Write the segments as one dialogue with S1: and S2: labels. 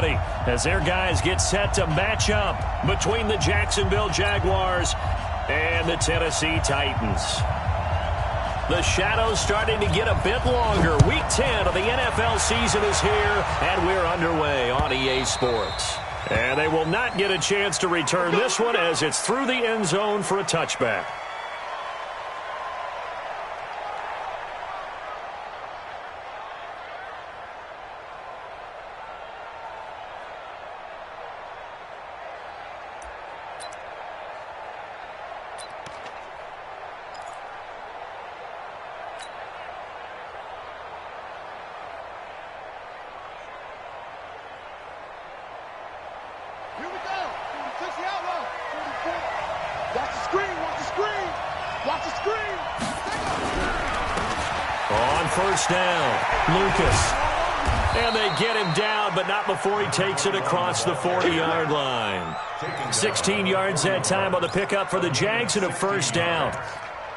S1: ready as their guys get set to match up between the Jacksonville Jaguars and the Tennessee Titans. The shadow's starting to get a bit longer. Week 10 of the NFL season is here, and we're underway on EA Sports. And they will not get a chance to return this one as it's through the end zone for a touchback. On first down, Lucas. And they get him down, but not before he takes it across the 40-yard line. 16 yards that time on the pickup for the Jags and a first down.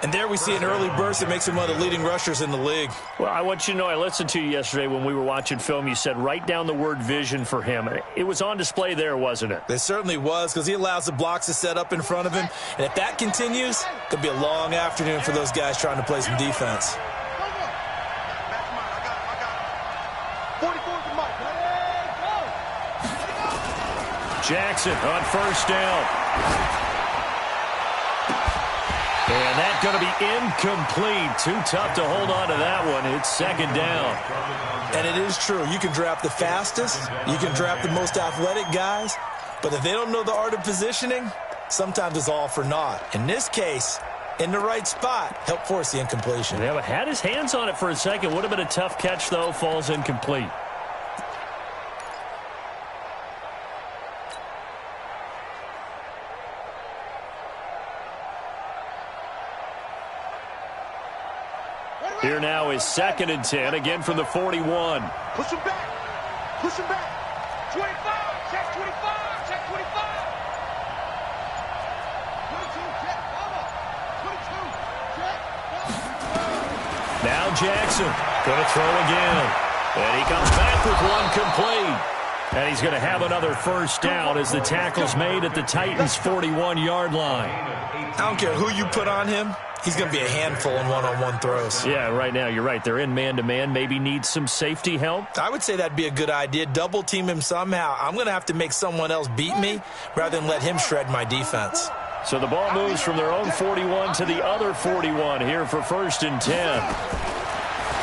S2: And there we see an early burst that makes him one of the leading rushers in the league.
S1: Well, I want you to know, I listened to you yesterday when we were watching film. You said write down the word vision for him. It was on display there, wasn't it?
S2: It certainly was, because he allows the blocks to set up in front of him. And if that continues, it could be a long afternoon for those guys trying to play some defense.
S1: Jackson on first down. And that's going to be incomplete. Too tough to hold on to that one. It's second down.
S2: And it is true. You can draft the fastest. You can draft the most athletic guys. But if they don't know the art of positioning, sometimes it's all for naught. In this case, in the right spot, help force the incompletion.
S1: Yeah, but had his hands on it for a second. Would have been a tough catch, though. Falls incomplete. Here now is 2nd and 10, again from the 41.
S3: Push him back. Push him back. 25. Check 25. Check 25. 22. Check. 22. Check.
S1: Now Jackson going to throw again. And he comes back with one complete. And he's going to have another first down as the tackle's made at the Titans' 41-yard line.
S2: I don't care who you put on him. He's going to be a handful in one-on-one throws.
S1: Yeah, right now, you're right. They're in man-to-man. Maybe need some safety help.
S2: I would say that'd be a good idea. Double-team him somehow. I'm going to have to make someone else beat me rather than let him shred my defense.
S1: So the ball moves from their own 41 to the other 41 here for 1st and 10.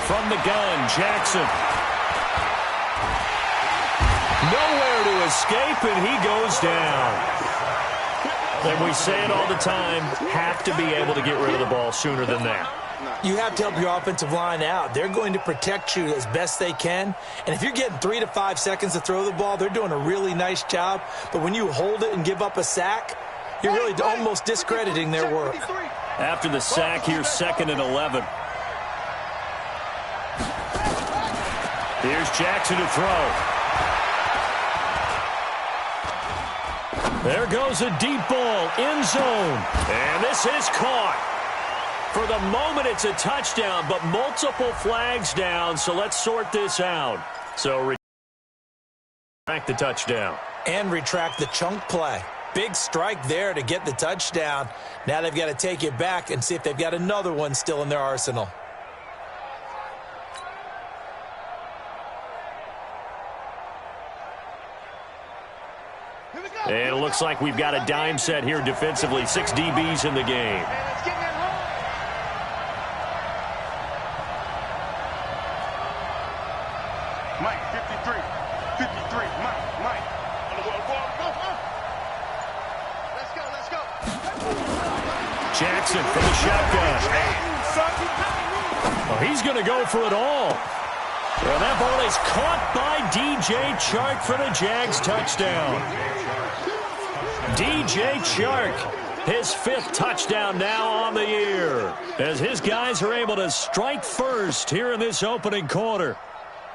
S1: From the gun, Jackson. Nowhere to escape, and he goes down. And we say it all the time, have to be able to get rid of the ball sooner than that.
S2: You have to help your offensive line out. They're going to protect you as best they can. And if you're getting 3 to 5 seconds to throw the ball, they're doing a really nice job. But when you hold it and give up a sack, you're really almost discrediting their work.
S1: After the sack, here's 2nd and 11. Here's Jackson to throw. There goes a deep ball, end zone. And this is caught. For the moment, it's a touchdown, but multiple flags down, so let's sort this out. So retract the touchdown.
S2: And retract the chunk play. Big strike there to get the touchdown. Now they've got to take it back and see if they've got another one still in their arsenal.
S1: And it looks like we've got a dime set here defensively. 6 DBs in the game.
S3: Mike, 53. 53. Mike. Let's go.
S1: Jackson from the shotgun. Oh, he's going to go for it all. Well, that ball is caught by DJ Chark for the Jags touchdown. DJ Chark, his 5th touchdown now on the year, as his guys are able to strike first here in this opening quarter.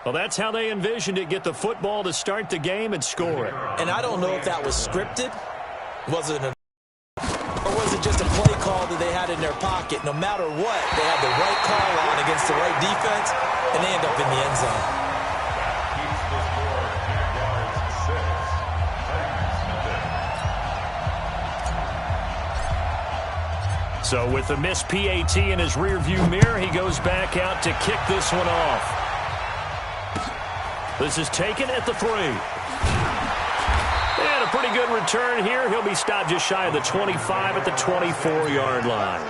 S1: Well, that's how they envisioned it, get the football to start the game and score it.
S2: And I don't know if that was scripted. Was it or was it just a play call that they had in their pocket? No matter what, they had the right call on against the right defense, and they end up in the end zone.
S1: So with the missed PAT in his rearview mirror, he goes back out to kick this one off. This is taken at the 3. And a pretty good return here. He'll be stopped just shy of the 25 at the 24-yard line.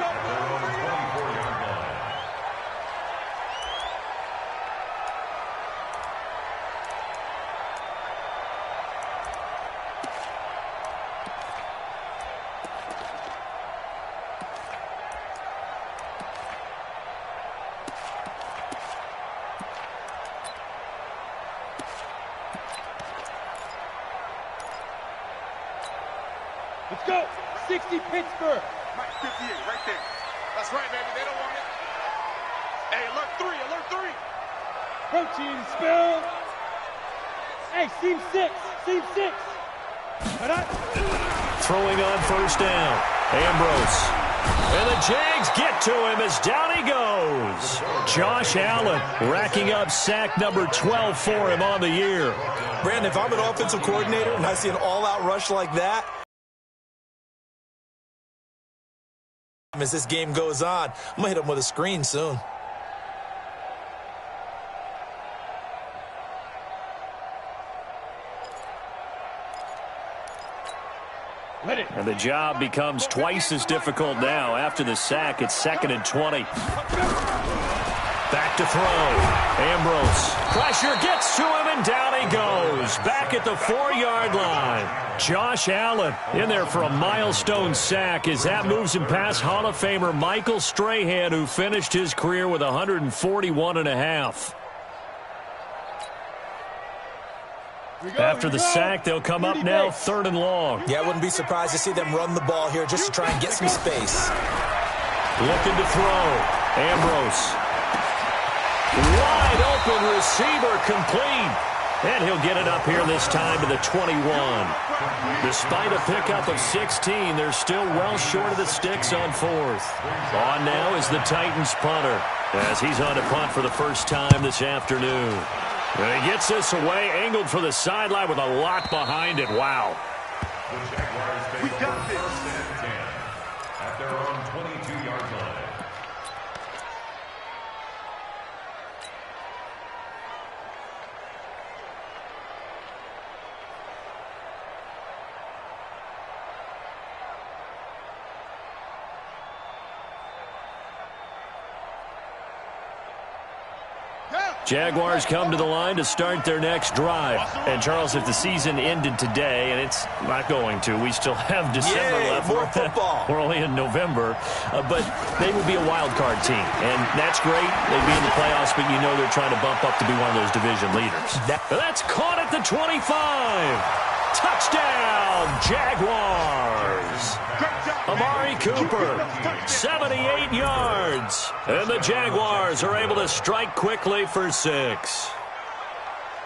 S3: Let's go. 60 Pittsburgh. Mike 58 right there. That's right, baby. They don't want it. Hey, alert 3, alert 3. Protein spill. Hey, seam 6, seam 6.
S1: Throwing on first down. Ambrose. And the Jags get to him as down he goes. Josh Allen racking up sack number 12 for him on the year.
S2: Brandon, if I'm an offensive coordinator and I see an all-out rush like that, as this game goes on, I'm going to hit him with a screen soon.
S1: And the job becomes twice as difficult now. After the sack, it's 2nd and 20. Back to throw. Ambrose. Pressure gets to him, and down he goes. Back at the 4-yard line. Josh Allen in there for a milestone sack as that moves him past Hall of Famer Michael Strahan, who finished his career with 141.5. After the sack, they'll come up now 3rd and long.
S2: Yeah, I wouldn't be surprised to see them run the ball here just to try and get some space.
S1: Looking to throw. Ambrose. Wide open receiver, complete. And he'll get it up here this time to the 21. Despite a pickup of 16, they're still well short of the sticks on 4th. On now is the Titans punter as he's on to punt for the first time this afternoon. And he gets this away, angled for the sideline with a lot behind it. Wow.
S4: The Jaguars
S3: We got this.
S4: First and 10 at their own 22-yard line.
S1: Jaguars come to the line to start their next drive. And, Charles, if the season ended today, and it's not going to, we still have December left.
S2: More football.
S1: We're only in November. But they would be a wild card team. And that's great. They'd be in the playoffs, but you know they're trying to bump up to be one of those division leaders. That's caught at the 25. Touchdown, Jaguars. Amari Cooper, 78 yards. And the Jaguars are able to strike quickly for 6.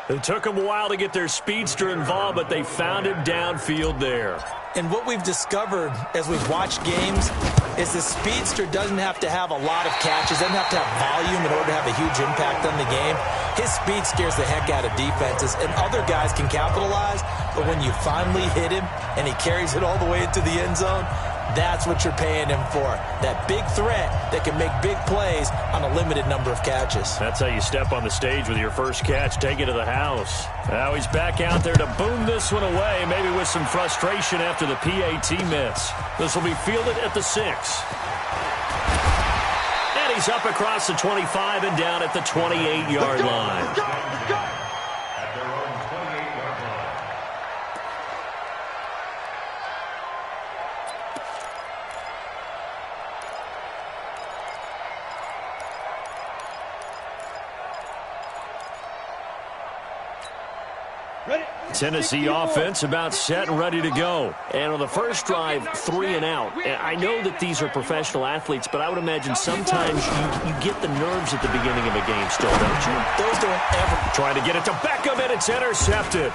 S1: It took them a while to get their speedster involved, but they found him downfield there.
S2: And what we've discovered as we've watched games is the speedster doesn't have to have a lot of catches, doesn't have to have volume in order to have a huge impact on the game. His speed scares the heck out of defenses, and other guys can capitalize, but when you finally hit him and he carries it all the way into the end zone, that's what you're paying him for. That big threat that can make big plays on a limited number of catches.
S1: That's how you step on the stage with your first catch, take it to the house. Now he's back out there to boom this one away, maybe with some frustration after the PAT miss. This will be fielded at the 6. And he's up across the 25 and down at the 28-yard line.
S4: At their own 28-yard line.
S1: Tennessee offense about set and ready to go. And on the first drive, 3 and out. And I know that these are professional athletes, but I would imagine sometimes you get the nerves at the beginning of a game still, don't you?
S2: Those don't ever.
S1: Trying to get it to Beckham, and it's intercepted.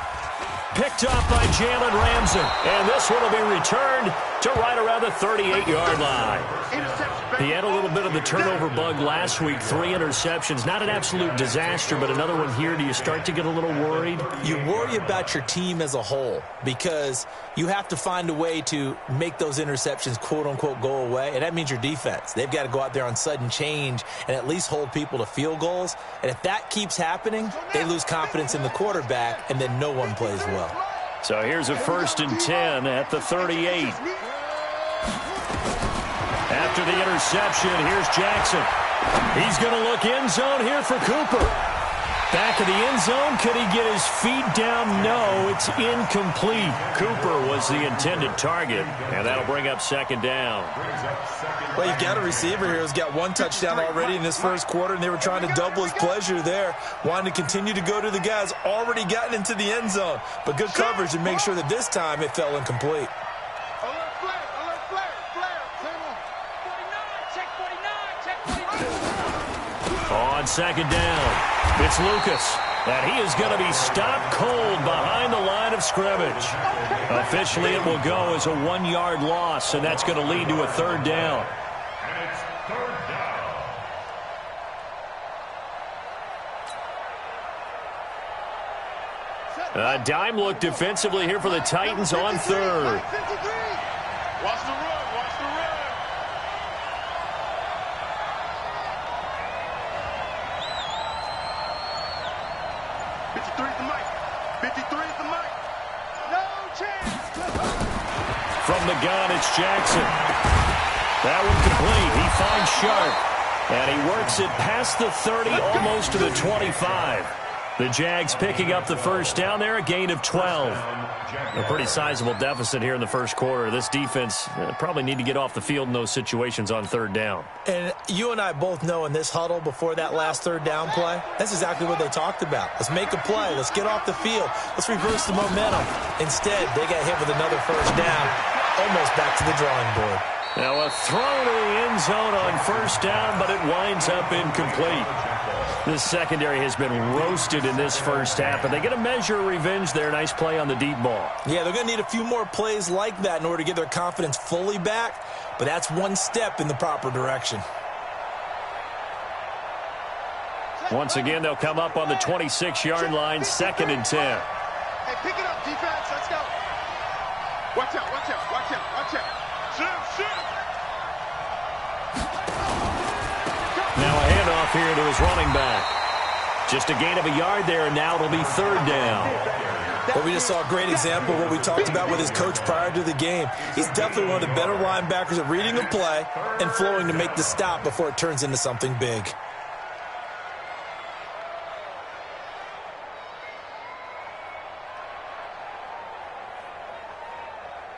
S1: Picked up by Jalen Ramsey. And this one will be returned to right around the 38-yard line.
S3: Interception,
S1: He had a little bit of the turnover bug last week, 3 interceptions. Not an absolute disaster, but another one here. Do you start to get a little worried?
S2: You worry about your team as a whole because you have to find a way to make those interceptions, quote-unquote, go away, and that means your defense. They've got to go out there on sudden change and at least hold people to field goals, and if that keeps happening, they lose confidence in the quarterback, and then no one plays well.
S1: So here's a 1st and 10 at the 38. After the interception, here's Jackson. He's going to look end zone here for Cooper. Back of the end zone. Could he get his feet down? No, it's incomplete. Cooper was the intended target, and that'll bring up 2nd down.
S2: Well, you've got a receiver here who's got 1 touchdown already in this first quarter, and they were trying to double his pleasure there, wanting to continue to go to the guys already gotten into the end zone. But good coverage to make sure that this time it fell incomplete.
S1: On 2nd down, it's Lucas. And he is going to be stopped cold behind the line of scrimmage. Officially, it will go as a 1-yard loss, and that's going to lead to a 3rd down.
S4: And it's 3rd down.
S1: A dime look defensively here for the Titans on 3rd.
S3: Watch the run, watch the run. 53 is the mic. 53 is the mic. No chance.
S1: From the gun, it's Jackson. That one complete. He finds Sharp. And he works it past the 30, almost to the 25. The Jags picking up the 1st down there, a gain of 12. A pretty sizable deficit here in the first quarter. This defense probably need to get off the field in those situations on 3rd down.
S2: And you and I both know in this huddle before that last 3rd down play, that's exactly what they talked about. Let's make a play. Let's get off the field. Let's reverse the momentum. Instead, they got hit with another 1st down, almost back to the drawing board.
S1: Now a throw to the end zone on 1st down, but it winds up incomplete. This secondary has been roasted in this first half, and they get a measure of revenge there. Nice play on the deep ball.
S2: Yeah, they're going to need a few more plays like that in order to get their confidence fully back, but that's one step in the proper direction.
S1: Once again, they'll come up on the 26-yard line, 2nd and 10.
S3: Hey, pick it up, defense. Let's go. Watch out, watch out, watch out, watch out. Shoot.
S1: Now a handoff here to his running back. Just a gain of a yard there, and now it'll be 3rd down.
S2: Well, we just saw a great example of what we talked about with his coach prior to the game. He's definitely one of the better linebackers at reading a play and flowing to make the stop before it turns into something big.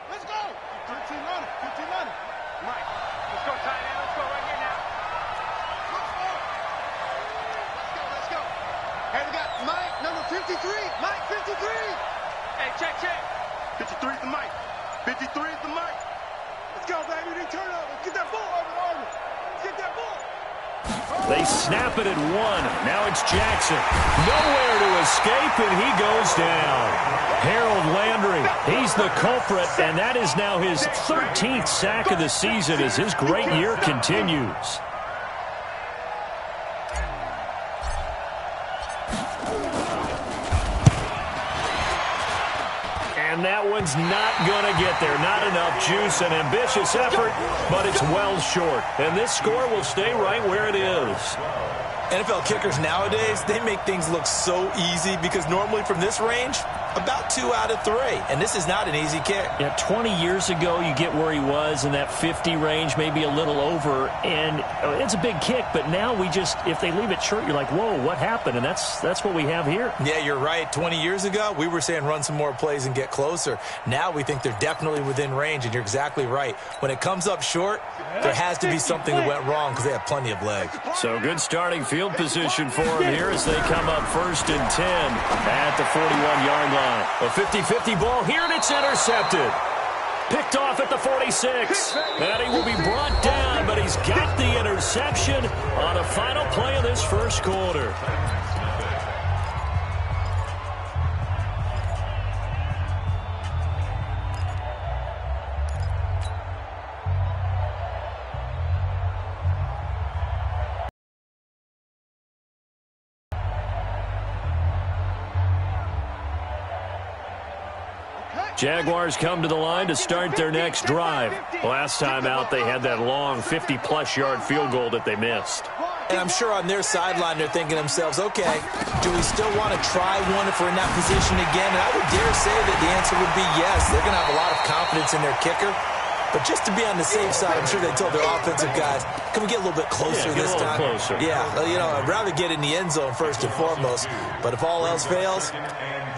S3: Let's go. 15 on it, 15 on it. Mike, let's go, tight end. Let's go right here now. Let's go. Hey, we got Mike, number 53. Mike, 53. Hey, check. 53 is the Mike. 53 is the Mike. Let's go, baby. They turn over. Get that ball over the armor. Get that ball.
S1: They snap it at 1. Now it's Jackson. Nowhere to escape, and he goes down. Harold Landry, he's the culprit, and that is now his 13th sack of the season as his great year continues. And that one's not going to get there. Not enough juice, an ambitious effort, but it's well short. And this score will stay right where it is.
S2: NFL kickers nowadays, they make things look so easy because normally from this range, about 2 out of 3. And this is not an easy kick.
S1: Yeah, 20 years ago, you get where he was in that 50 range, maybe a little over. And it's a big kick, but now we just, if they leave it short, you're like, whoa, what happened? And that's what we have here.
S2: Yeah, you're right. 20 years ago, we were saying run some more plays and get closer. Now we think they're definitely within range, and you're exactly right. When it comes up short, there has to be something that went wrong because they have plenty of leg.
S1: So good starting field position for them here as they come up 1st and 10 at the 41-yard line. A 50-50 ball here, and it's intercepted. Picked off at the 46. And he will be brought down, but he's got the interception on the final play of this first quarter. Jaguars come to the line to start their next drive. Last time out, they had that long 50-plus yard field goal that they missed.
S2: And I'm sure on their sideline they're thinking to themselves, okay, do we still want to try one if we're in that position again? And I would dare say that the answer would be yes. They're going to have a lot of confidence in their kicker. But just to be on the safe side, I'm sure they told their offensive guys, can we get a little bit closer this time?
S1: Closer.
S2: Yeah, you know, I'd rather get in the end zone first and foremost. But if all else fails,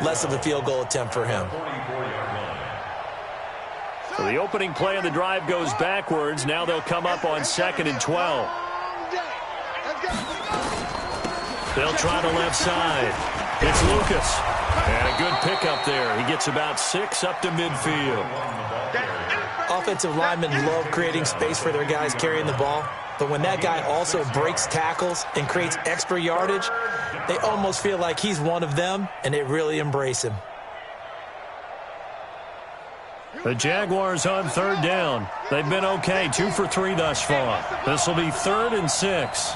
S2: less of a field goal attempt for him.
S1: So the opening play of the drive goes backwards. Now they'll come up on 2nd and 12. They'll try the left side. It's Lucas. And a good pickup there. He gets about 6 up to midfield.
S2: Offensive linemen love creating space for their guys carrying the ball. But when that guy also breaks tackles and creates extra yardage, they almost feel like he's one of them, and they really embrace him.
S1: The Jaguars on 3rd down. They've been okay, 2 for 3 thus far. This will be 3rd and 6.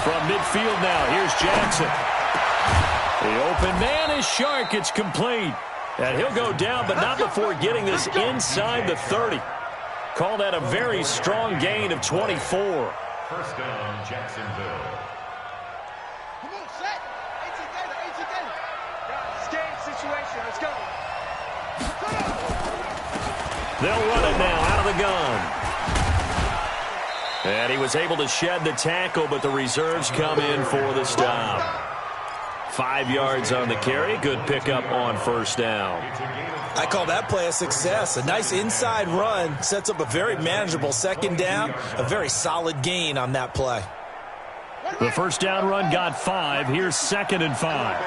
S1: From midfield now, here's Jackson. The open man is Shark. It's complete. And he'll go down, but not before getting this inside the 30. Call that a very strong gain of 24.
S4: First down, Jacksonville.
S3: Come on, set. 18 together. It's game situation. Let's go.
S1: They'll run it now out of the gun. And he was able to shed the tackle, but the reserves come in for the stop. 5 yards on the carry. Good pickup on 1st down.
S2: I call that play a success. A nice inside run sets up a very manageable 2nd down. A very solid gain on that play.
S1: The 1st down run got 5. Here's 2nd and 5.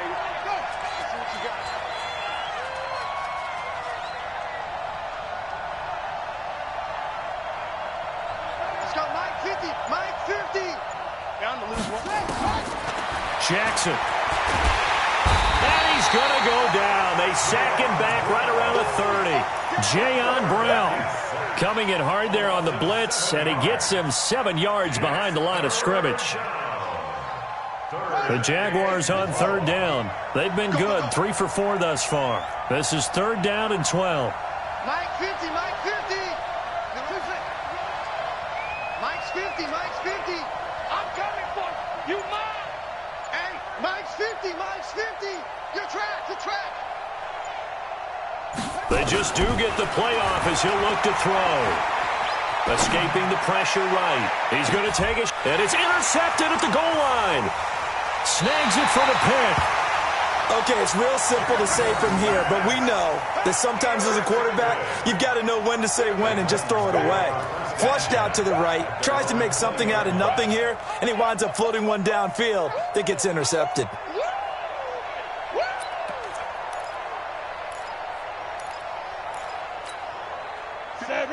S3: Let's go, Mike 50. Mike 50. Down to lose one.
S1: Jackson. And he's going to go down. They sack him back right around the 30. Jayon Brown coming in hard there on the blitz, and he gets him 7 yards behind the line of scrimmage. The Jaguars on 3rd down. They've been good, 3 for 4 thus far. This is 3rd down and 12.
S3: Mike 50. Mike 50. Mike's 50. Mike's 50. I'm coming for you, Mike. Hey, Mike's 50. Mike's 50. Your track. The track.
S1: They just do get the playoff as he'll look to throw. Escaping the pressure right. He's going to take it, and it's intercepted at the goal line. Snags it for the pick.
S2: Okay, it's real simple to say from here, but we know that sometimes as a quarterback, you've got to know when to say when and just throw it away. Flushed out to the right, tries to make something out of nothing here, and he winds up floating one downfield that gets intercepted.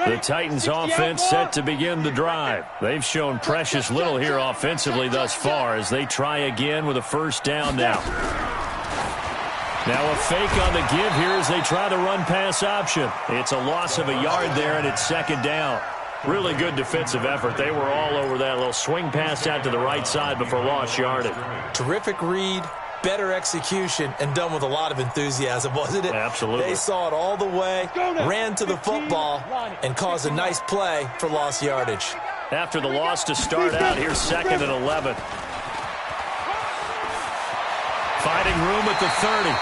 S1: The Titans offense set to begin the drive. They've shown precious little here offensively thus far as they try again with a 1st down now. Now a fake on the give here as they try to run pass option. It's a loss of a yard there, and it's 2nd down. Really good defensive effort. They were all over that little swing pass out to the right side before lost yardage.
S2: Terrific read, better execution, and done with a lot of enthusiasm, wasn't it?
S1: Absolutely.
S2: They saw it all the way, ran to the football, and caused a nice play for lost yardage.
S1: After the loss to start out, here's 2nd and 11. Fighting room at the 30.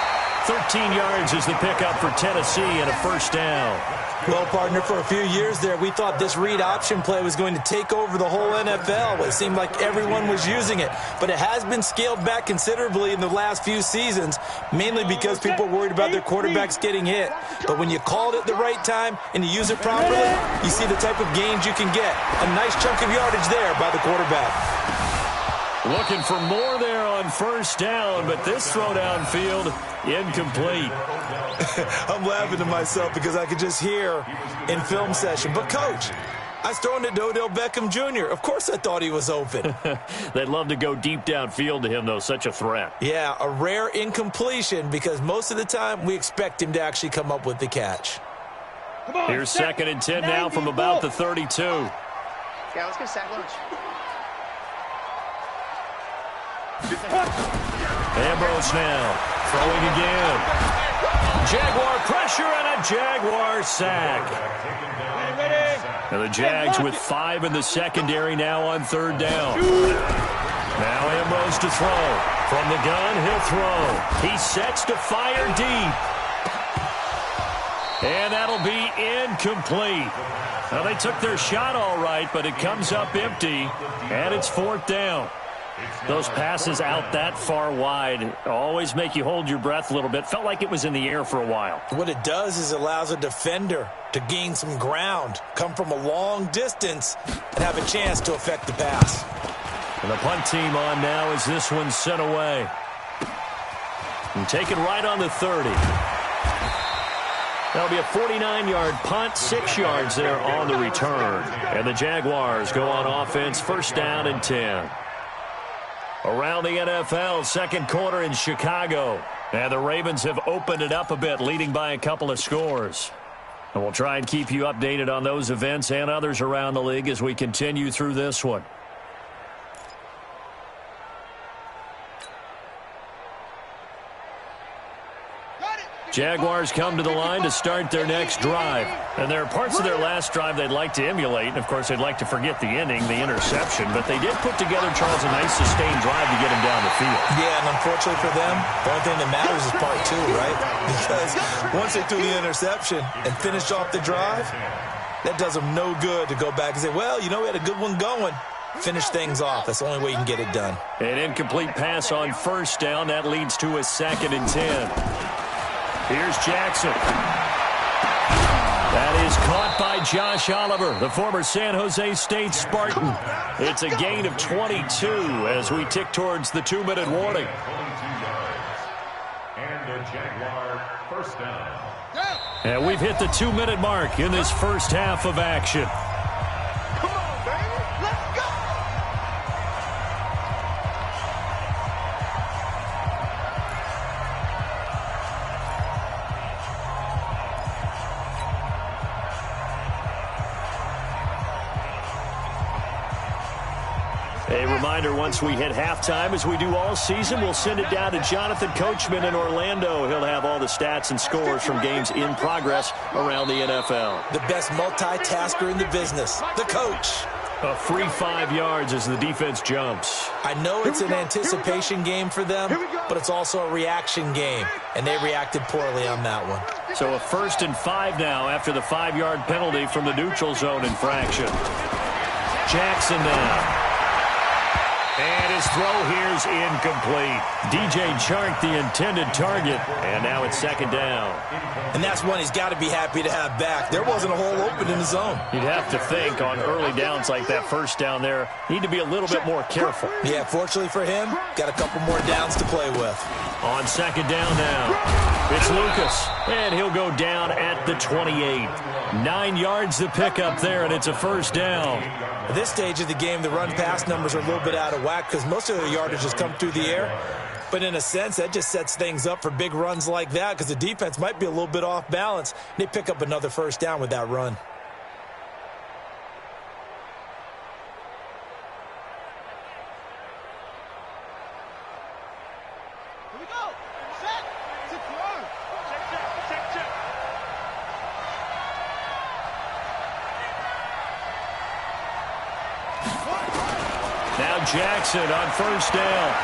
S1: 13 yards is the pickup for Tennessee and a 1st down.
S2: Well, partner, for a few years there, we thought this read option play was going to take over the whole NFL. It seemed like everyone was using it, but it has been scaled back considerably in the last few seasons, mainly because people are worried about their quarterbacks getting hit. But when you called it the right time and you use it properly, you see the type of gains you can get. A nice chunk of yardage there by the quarterback.
S1: Looking for more there on 1st down, but this throw downfield, incomplete.
S2: I'm laughing to myself because I could just hear in film session. But, Coach, I was throwing it to Odell Beckham Jr. Of course I thought he was open.
S1: They'd love to go deep downfield to him, though. Such a threat.
S2: Yeah, a rare incompletion because most of the time we expect him to actually come up with the catch.
S1: Here's 2nd and 10 now from about the 32.
S5: Yeah, let's go sack lunch.
S1: Ambrose now throwing again. Jaguar pressure and a Jaguar sack. And the Jags with 5 in the secondary now on 3rd down. Now Ambrose to throw. From the gun, he'll throw. He sets to fire deep. And that'll be incomplete. Now, they took their shot all right, but it comes up empty, and it's 4th down. Those passes out that far wide always make you hold your breath a little bit. Felt like it was in the air for a while.
S2: What it does is it allows a defender to gain some ground, come from a long distance, and have a chance to affect the pass.
S1: And the punt team on now as this one's sent away. And taken right on the 30. That'll be a 49-yard punt, 6 yards there on the return. And the Jaguars go on offense, 1st down and 10. Around the NFL, 2nd quarter in Chicago. And the Ravens have opened it up a bit, leading by a couple of scores. And we'll try and keep you updated on those events and others around the league as we continue through this one. Jaguars come to the line to start their next drive. And there are parts of their last drive they'd like to emulate. And, of course, they'd like to forget the ending, the interception. But they did put together, Charles, a nice sustained drive to get him down the field.
S2: Yeah, and unfortunately for them, the only thing that matters is part 2, right? Because once they threw the interception and finished off the drive, that does them no good to go back and say, well, you know, we had a good one going. Finish things off. That's the only way you can get it done.
S1: An incomplete pass on 1st down. That leads to a 2nd and 10. Here's Jackson. That is caught by Josh Oliver, the former San Jose State Spartan. It's a gain of 22 as we tick towards the 2-minute warning.
S4: And the Jaguar 1st down.
S1: And we've hit the 2-minute mark in this first half of action. A reminder, once we hit halftime, as we do all season, we'll send it down to Jonathan Coachman in Orlando. He'll have all the stats and scores from games in progress around the NFL.
S2: The best multitasker in the business, the coach.
S1: A free 5 yards as the defense jumps.
S2: I know it's an anticipation game for them, but it's also a reaction game, and they reacted poorly on that one.
S1: So a 1st and 5 now after the 5-yard penalty from the neutral zone infraction. Jackson now. And his throw here's incomplete. DJ Chark, the intended target, and now it's 2nd down.
S2: And that's one he's got to be happy to have back. There wasn't a hole open in the zone.
S1: You'd have to think on early downs like that 1st down there, need to be a little bit more careful.
S2: Yeah, fortunately for him, got a couple more downs to play with.
S1: On 2nd down now, it's Lucas, and he'll go down at the 28. 9 yards to pick up there, and it's a 1st down.
S2: At this stage of the game, the run-pass numbers are a little bit out of whack because most of the yardage has come through the air. But in a sense, that just sets things up for big runs like that because the defense might be a little bit off balance. They pick up another 1st down with that run.
S3: Here we go. Set. To throw. Check.
S1: Now Jackson on 1st down.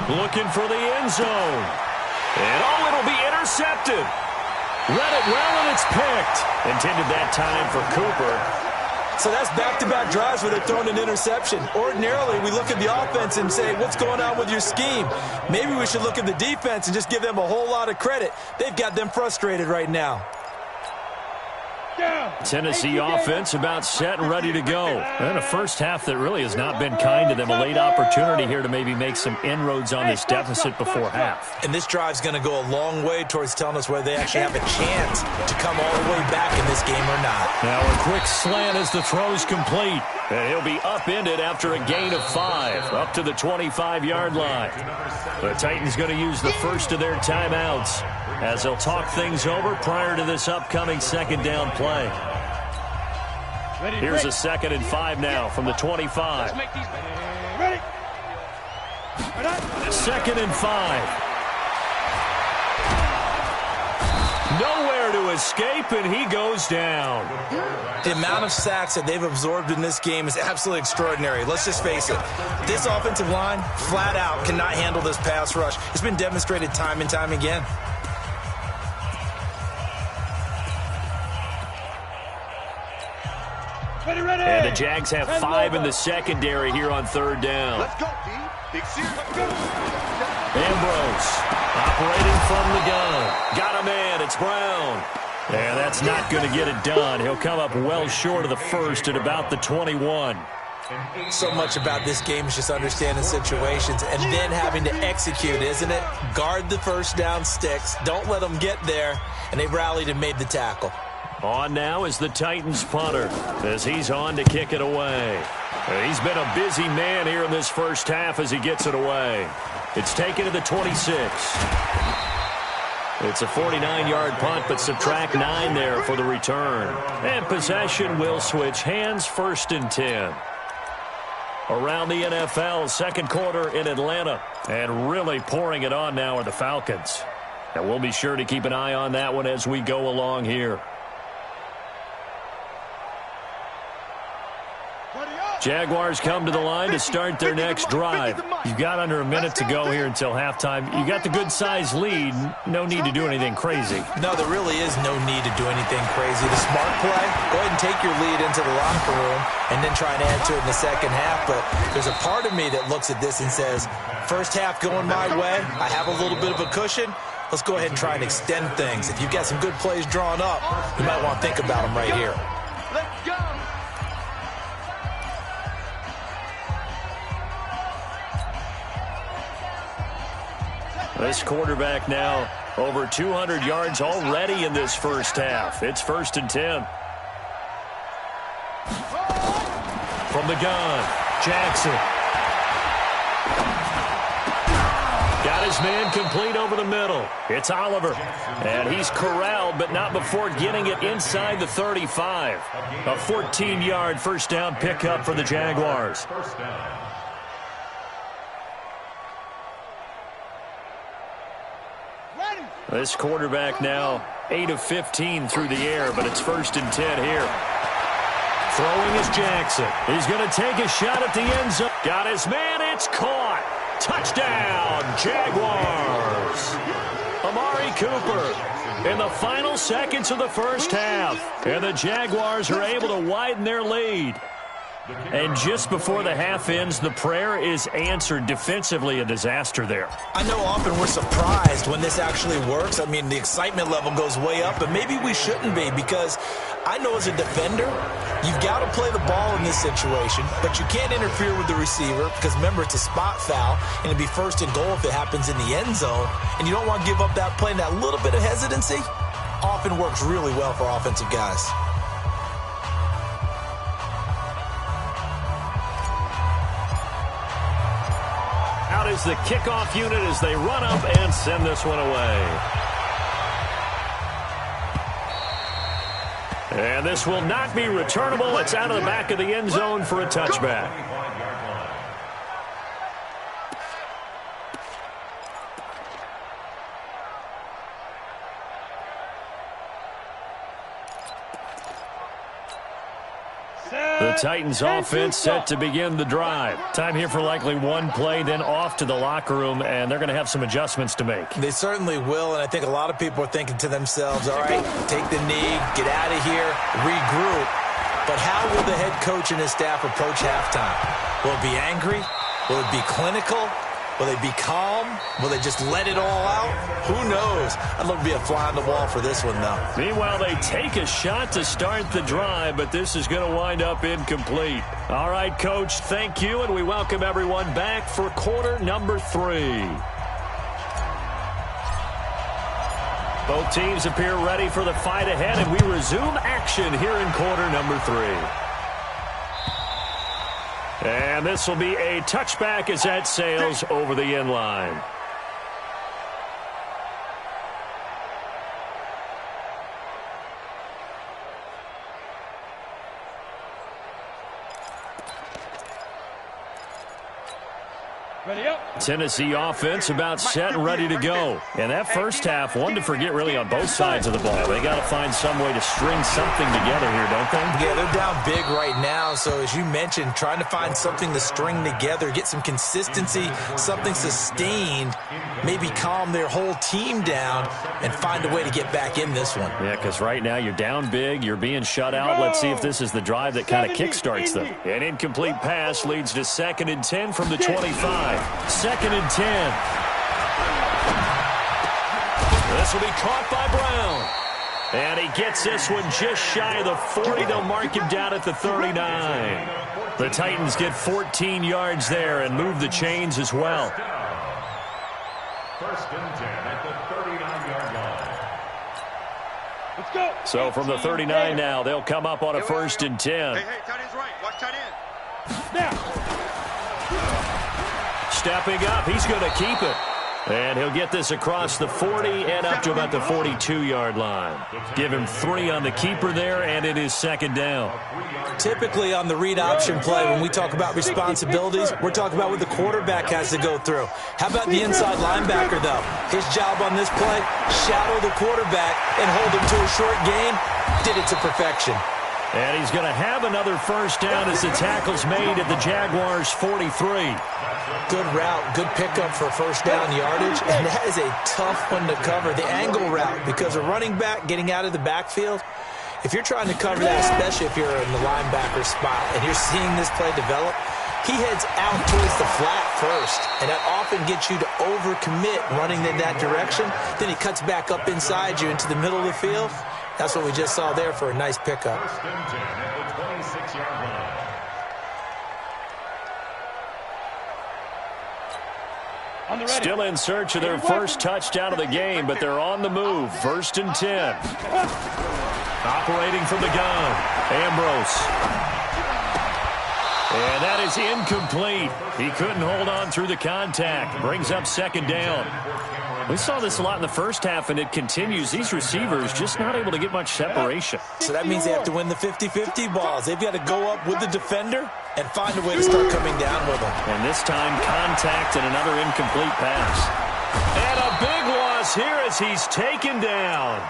S1: Looking for the end zone. And it'll be intercepted. Read it well, and it's picked. Intended that time for Cooper.
S2: So that's back-to-back drives where they're throwing an interception. Ordinarily, we look at the offense and say, what's going on with your scheme? Maybe we should look at the defense and just give them a whole lot of credit. They've got them frustrated right now.
S1: Tennessee offense about set and ready to go. And a 1st half that really has not been kind to them. A late opportunity here to maybe make some inroads on this deficit before half.
S2: And this drive's going to go a long way towards telling us whether they actually have a chance to come all the way back in this game or not.
S1: Now a quick slant as the throw's complete. And he'll be upended after a gain of 5, up to the 25-yard line. The Titans going to use the first of their timeouts as they'll talk things over prior to this upcoming 2nd down play. Here's a 2nd and 5 now from the 25.
S3: Ready.
S1: 2nd and 5. Nowhere to escape, and he goes down.
S2: The amount of sacks that they've absorbed in this game is absolutely extraordinary. Let's just face it. This offensive line, flat out, cannot handle this pass rush. It's been demonstrated time and time again.
S1: And the Jags have 5 in the secondary here on 3rd down.
S3: Let's go, D. Big Sears.
S1: Ambrose operating from the gun. Got a man. It's Brown. And that's not going to get it done. He'll come up well short of the first at about the 21.
S2: So much about this game is just understanding situations and then having to execute, isn't it? Guard the first down sticks. Don't let them get there. And they rallied and made the tackle.
S1: On now is the Titans punter as he's on to kick it away. He's been a busy man here in this first half as he gets it away. It's taken to the 26. It's a 49-yard punt, but subtract 9 there for the return. And possession will switch hands, 1st and 10. Around the NFL, second quarter in Atlanta. And really pouring it on now are the Falcons. And we'll be sure to keep an eye on that one as we go along here. Jaguars come to the line to start their next drive. You've got under a minute to go here until halftime. You got the good-sized lead. No need to do anything crazy.
S2: No, there really is no need to do anything crazy. The smart play, go ahead and take your lead into the locker room and then try and add to it in the second half. But there's a part of me that looks at this and says, first half going my way, I have a little bit of a cushion. Let's go ahead and try and extend things. If you've got some good plays drawn up, you might want to think about them right here.
S3: Let's go.
S1: This quarterback now over 200 yards already in this first half. It's 1st and 10. From the gun, Jackson. Got his man complete over the middle. It's Oliver. And he's corralled, but not before getting it inside the 35. A 14-yard first down pickup for the Jaguars.
S4: First down.
S1: This quarterback now 8 of 15 through the air, but it's 1st and 10 here. Throwing is Jackson. He's going to take a shot at the end zone. Got his man. It's caught. Touchdown, Jaguars. Amari Cooper in the final seconds of the first half. And the Jaguars are able to widen their lead. And just before the half ends, the prayer is answered. Defensively, a disaster there.
S2: I know often we're surprised when this actually works. I mean, the excitement level goes way up, but maybe we shouldn't be, because I know as a defender, you've got to play the ball in this situation, but you can't interfere with the receiver because, remember, it's a spot foul, and it'd be 1st and goal if it happens in the end zone, and you don't want to give up that play, and that little bit of hesitancy often works really well for offensive guys.
S1: Out is the kickoff unit as they run up and send this one away. And this will not be returnable. It's out of the back of the end zone for a touchback. The Titans offense set to begin the drive. Time here for likely one play, then off to the locker room, and they're going to have some adjustments to make.
S2: They certainly will, and I think a lot of people are thinking to themselves, all right, take the knee, get out of here, regroup. But how will the head coach and his staff approach halftime? Will it be angry? Will it be clinical? Will they be calm? Will they just let it all out? Who knows? I'd love to be a fly on the wall for this one, though.
S1: Meanwhile, they take a shot to start the drive, but this is going to wind up incomplete. All right, Coach, thank you, and we welcome everyone back for quarter number 3. Both teams appear ready for the fight ahead, and we resume action here in quarter number 3. And this will be a touchback as that sails over the end line.
S3: Ready up.
S1: Tennessee offense about set and ready to go. And that first half, one to forget really on both sides of the ball. They got to find some way to string something together here, don't they?
S2: Yeah, they're down big right now. So as you mentioned, trying to find something to string together, get some consistency, something sustained, maybe calm their whole team down and find a way to get back in this one.
S1: Yeah, because right now you're down big, you're being shut out. Let's see if this is the drive that kind of kickstarts them. An incomplete pass leads to 2nd and 10 from the 25. 2nd and 10. This will be caught by Brown. And he gets this one just shy of the 40. They'll mark him down at the 39. The Titans get 14 yards there and move the chains as well.
S4: 1st and 10 at the 39-yard line.
S3: Let's go.
S1: So from the 39 now, they'll come up on a 1st and 10.
S3: Hey, tight end's right. Watch tight end. Now.
S1: Stepping up, he's going to keep it. And he'll get this across the 40 and up to about the 42-yard line. Give him 3 on the keeper there, and it is 2nd down.
S2: Typically on the read option play, when we talk about responsibilities, we're talking about what the quarterback has to go through. How about the inside linebacker, though? His job on this play, shadow the quarterback and hold him to a short gain. Did it to perfection.
S1: And he's going to have another 1st down as the tackle's made at the Jaguars' 43.
S2: Good route, good pickup for 1st down yardage, and that is a tough one to cover, the angle route, because a running back getting out of the backfield, if you're trying to cover that, especially if you're in the linebacker spot and you're seeing this play develop, he heads out towards the flat first, and that often gets you to overcommit running in that direction. Then he cuts back up inside you into the middle of the field. That's what we just saw there for a nice pickup.
S4: 1st and 10 at the 26-yard line.
S1: Still in search of their first touchdown of the game, but they're on the move. 1st and 10. Operating from the gun, Ambrose. And that is incomplete. He couldn't hold on through the contact. Brings up 2nd down. We saw this a lot in the first half, and it continues. These receivers just not able to get much separation.
S2: So that means they have to win the 50-50 balls. They've got to go up with the defender and find a way to start coming down with them.
S1: And this time, contact and another incomplete pass. And a big loss here as he's taken down.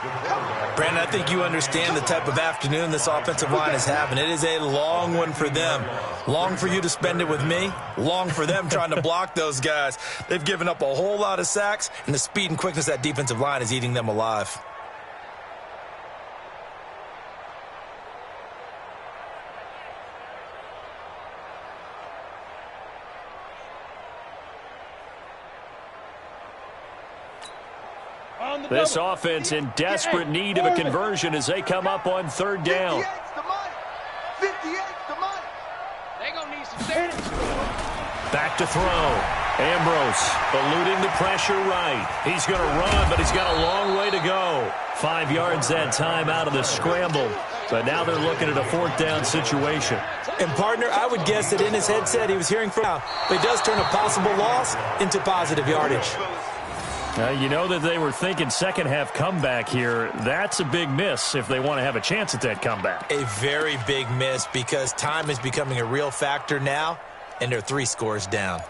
S2: Brandon, I think you understand the type of afternoon this offensive line is having. It is a long one for them. Long for you to spend it with me. Long for them trying to block those guys. They've given up a whole lot of sacks, and the speed and quickness of that defensive line is eating them alive.
S1: This offense in desperate need of a conversion as they come up on 3rd down.
S3: 58's the money. 58's the money. They gonna need some safety.
S1: Back to throw. Ambrose eluding the pressure right. He's going to run, but he's got a long way to go. 5 yards that time out of the scramble. But now they're looking at a 4th down situation.
S2: And, partner, I would guess that in his headset he was hearing from now. But he does turn a possible loss into positive yardage.
S1: You know that they were thinking second half comeback here. That's a big miss if they want to have a chance at that comeback.
S2: A very big miss because time is becoming a real factor now, and they're 3 scores down.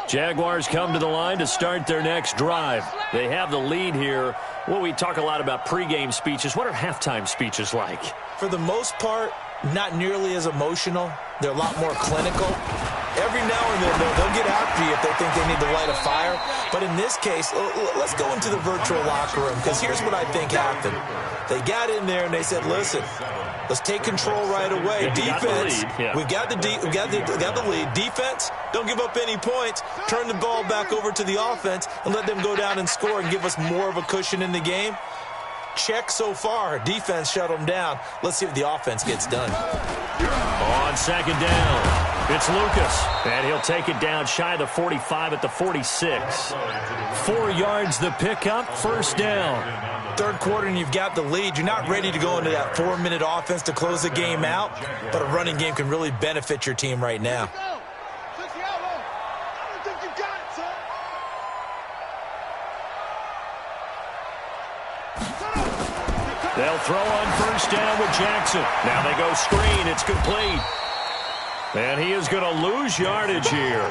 S1: Jaguars come to the line to start their next drive. They have the lead here. Well, we talk a lot about pregame speeches. What are halftime speeches like?
S2: For the most part, not nearly as emotional. They're a lot more clinical. Every now and then, they'll get after you if they think they need to light a fire. But in this case, let's go into the virtual locker room, because here's what I think happened. They got in there and they said, listen, let's take control right away. Defense, we've got the lead. Defense, don't give up any points. Turn the ball back over to the offense and let them go down and score and give us more of a cushion in the game. Check so far. Defense shut them down. Let's see if the offense gets done.
S1: On second down, it's Lucas, and he'll take it down shy of the 45 at the 46. 4 yards the pickup, first down.
S2: Third quarter and you've got the lead. You're not ready to go into that 4-minute offense to close the game out, but a running game can really benefit your team right now.
S1: They'll throw on first down with Jackson. Now they go screen. It's complete. And he is going to lose yardage here.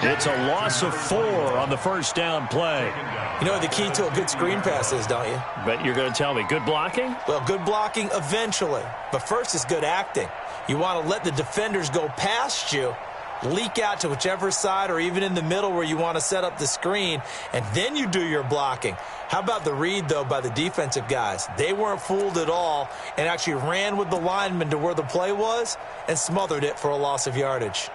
S1: It's a loss of 4 on the first down play.
S2: You know what the key to a good screen pass is, don't you?
S1: But you're going to tell me, good blocking?
S2: Well, good blocking eventually. But first is good acting. You want to let the defenders go past you, leak out to whichever side or even in the middle where you want to set up the screen, and then you do your blocking. How about the read, though, by the defensive guys? They weren't fooled at all and actually ran with the lineman to where the play was and smothered it for a loss of yardage.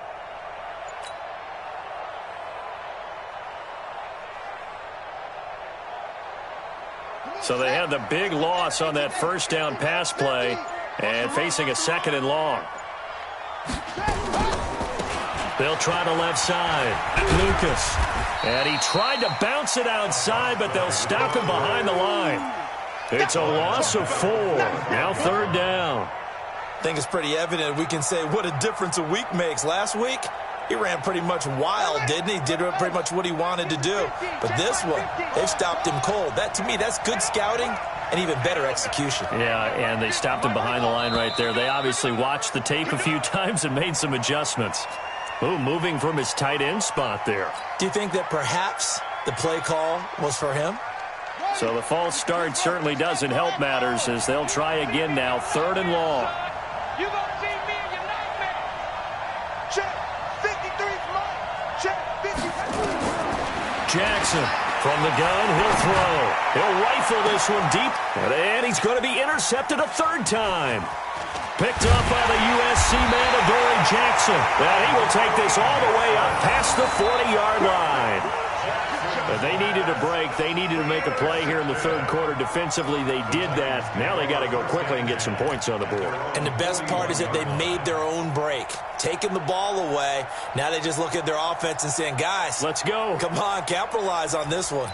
S1: So they had the big loss on that first down pass play and facing a 2nd and long. They'll try the left side. Lucas. And he tried to bounce it outside, but they'll stop him behind the line. It's a loss of 4. Now 3rd down.
S2: I think it's pretty evident we can say what a difference a week makes. Last week, he ran pretty much wild, didn't he? Did pretty much what he wanted to do. But this one, they've stopped him cold. That, to me, that's good scouting and even better execution.
S1: Yeah, and they stopped him behind the line right there. They obviously watched the tape a few times and made some adjustments. Ooh, moving from his tight end spot there.
S2: Do you think that perhaps the play call was for him?
S1: So the false start certainly doesn't help matters as they'll try again now. 3rd and long.
S3: You gonna see me in your nightmare. Check. 53's mine. Check. 53.
S1: Jackson from the gun. He'll throw. He'll rifle this one deep. And he's going to be intercepted a 3rd time. Picked up by the USC man, Adoree Jackson. And he will take this all the way up past the 40-yard line. But they needed a break. They needed to make a play here in the 3rd quarter. Defensively, they did that. Now they got to go quickly and get some points on the board.
S2: And the best part is that they made their own break. Taking the ball away. Now they just look at their offense and saying, guys,
S1: let's go.
S2: Come on, capitalize on this one.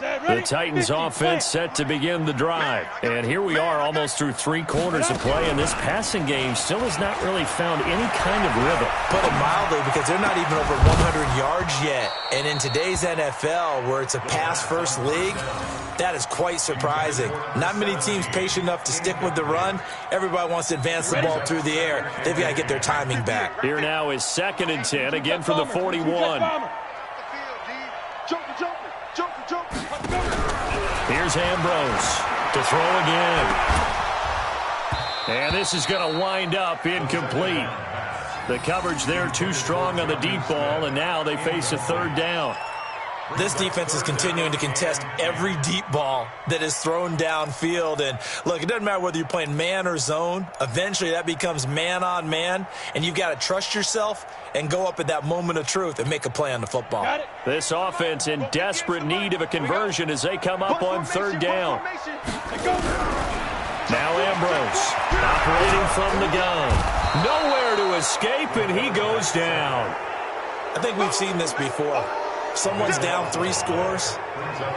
S1: The Titans offense set to begin the drive. And here we are almost through 3 quarters of play, and this passing game still has not really found any kind of rhythm.
S2: Put it mildly, because they're not even over 100 yards yet. And in today's NFL, where it's a pass-first league, that is quite surprising. Not many teams patient enough to stick with the run. Everybody wants to advance the ball through the air. They've got to get their timing back.
S1: Here now is 2nd and 10, again from the 41. Here's Ambrose to throw again. And this is going to wind up incomplete. The coverage there too strong on the deep ball, and now they face a 3rd down.
S2: This defense is continuing to contest every deep ball that is thrown downfield. And, look, it doesn't matter whether you're playing man or zone. Eventually that becomes man-on-man, and you've got to trust yourself and go up at that moment of truth and make a play on the football.
S1: This offense in desperate need of a conversion as they come up on 3rd down. Now Ambrose operating from the gun. Nowhere to escape, and he goes down.
S2: I think we've seen this before. Someone's down 3 scores.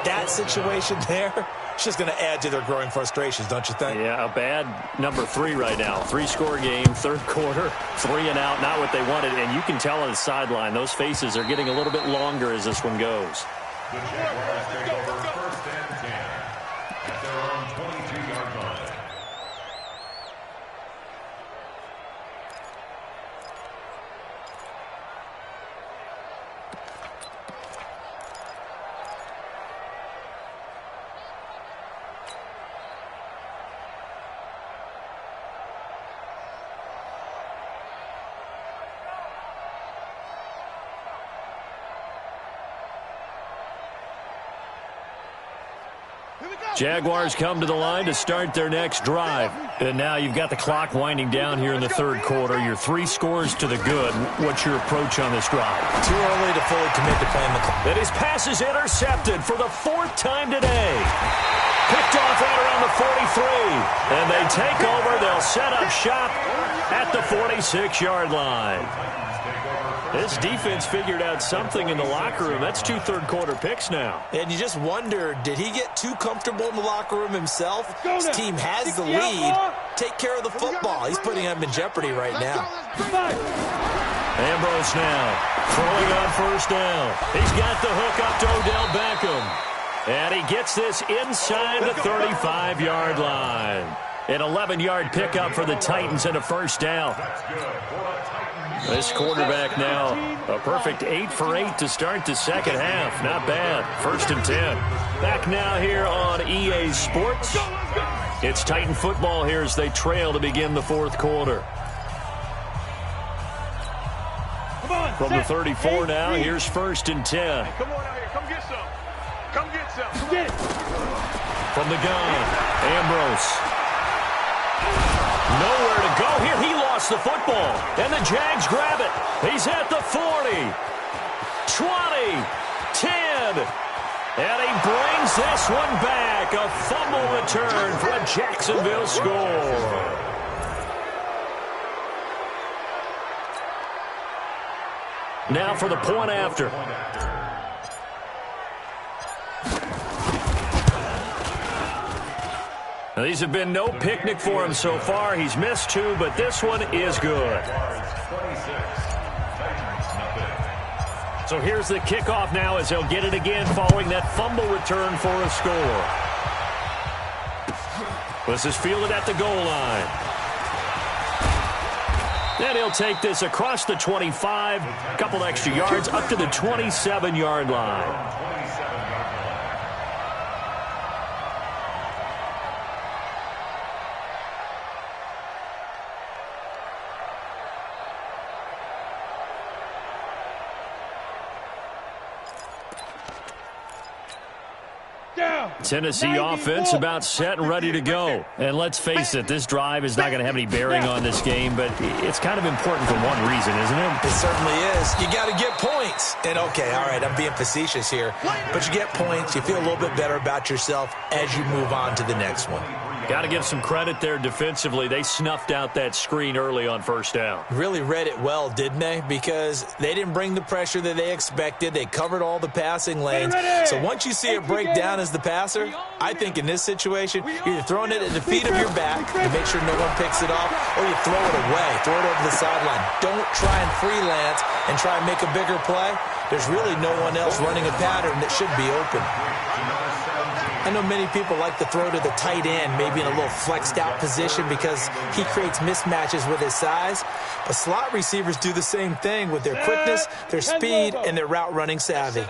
S2: That situation there, it's just going to add to their growing frustrations, don't you think?
S1: Yeah, a bad number 3 right now. 3-score game, 3rd quarter, 3 and out, not what they wanted. And you can tell on the sideline, those faces are getting a little bit longer as this one goes.
S4: The Jaguars take over 1st and 10 at their own 22-yard line.
S1: Jaguars come to the line to start their next drive. And now you've got the clock winding down here in the 3rd quarter. You're 3 scores to the good. What's your approach on this drive?
S2: Too early to fully commit to playing the clock.
S1: And his pass is intercepted for the 4th time today. Picked off right around the 43. And they take over. They'll set up shop at the 46-yard line. This defense figured out something in the locker room. That's 2 third-quarter picks now.
S2: And you just wonder, did he get too comfortable in the locker room himself? His team has the lead. Take care of the football. He's putting him in jeopardy right now.
S1: Ambrose now throwing on 1st down. He's got the hook up to Odell Beckham. And he gets this inside the 35-yard line. An 11-yard pickup for the Titans and a first down. This quarterback now, a perfect 8 for 8 to start the second half. Not bad. 1st and 10. Back now here on EA Sports. It's Titan football here as they trail to begin the fourth quarter. From the 34 now, here's 1st and 10.
S3: Come on out here. Come get some. Come get some. Come get it.
S1: From the gun, Ambrose. Nowhere to go here. He lost the football. And the Jags grab it. He's at the 40. 20. 10. And he brings this one back. A fumble return for a Jacksonville score. Now for the point after. Now, these have been no picnic for him so far. He's missed 2, but this one is good. So here's the kickoff now as they'll get it again following that fumble return for a score. This is fielded at the goal line. Then he'll take this across the 25, a couple extra yards up to the 27-yard line. Tennessee offense about set and ready to go. And let's face it, this drive is not going to have any bearing on this game, but it's kind of important for one reason, isn't it?
S2: It certainly is. You got to get points. And, okay, all right, I'm being facetious here. But you get points, you feel a little bit better about yourself as you move on to the next one.
S1: Got to give some credit there defensively. They snuffed out that screen early on first down.
S2: Really read it well, didn't they? Because they didn't bring the pressure that they expected. They covered all the passing lanes. So once you see it break down as the passer, I think in this situation, you're either throwing it at the feet of your back to make sure no one picks it off, or you throw it away, throw it over the sideline. Don't try and freelance and try and make a bigger play. There's really no one else running a pattern that should be open. I know many people like to throw to the tight end, maybe in a little flexed out position because he creates mismatches with his size. But slot receivers do the same thing with their quickness, their speed, and their route running savvy.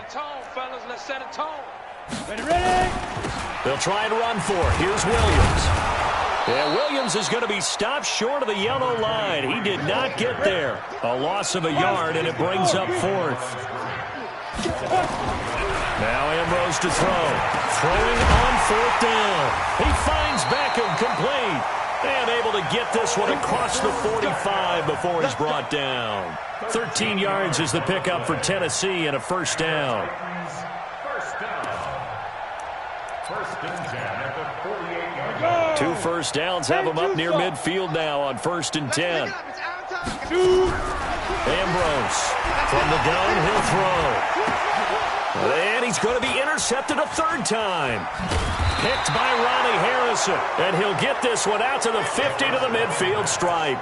S1: They'll try and run for it. Here's Williams. Yeah, Williams is going to be stopped short of the yellow line. He did not get there. A loss of a yard, and it brings up 4th. Now Ambrose to throw. Throwing on 4th down. He finds Beckham complete. And able to get this one across the 45 before he's brought down. 13 yards is the pickup for Tennessee and a first down. Two first downs have him up near midfield now on 1st and 10. Ambrose from the gun, he'll throw. And he's going to be intercepted a 3rd time. Picked by Ronnie Harrison. And he'll get this one out to the 50 to the midfield stripe.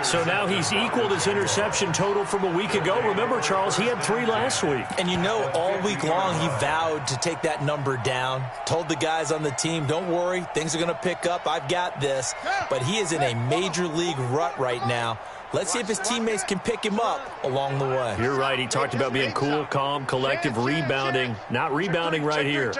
S1: So now he's equaled his interception total from a week ago. Remember, Charles, he had 3 last week.
S2: And you know, all week long he vowed to take that number down. Told the guys on the team, don't worry, things are going to pick up. I've got this. But he is in a major league rut right now. Let's see if his teammates can pick him up along the way.
S1: You're right. He talked about being cool, calm, collective, rebounding. Not rebounding right here.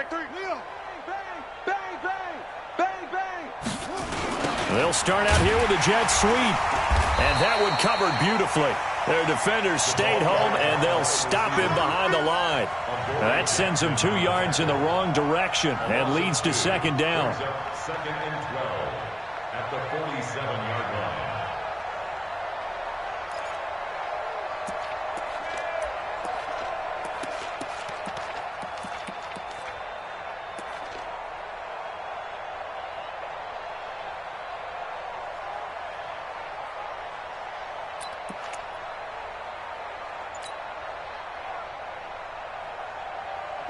S1: They'll start out here with a jet sweep. And that one covered beautifully. Their defenders stayed home, and they'll stop him behind the line. That sends him 2 yards in the wrong direction and leads to 2nd down.
S4: 2nd and 12 at the 47-yard line.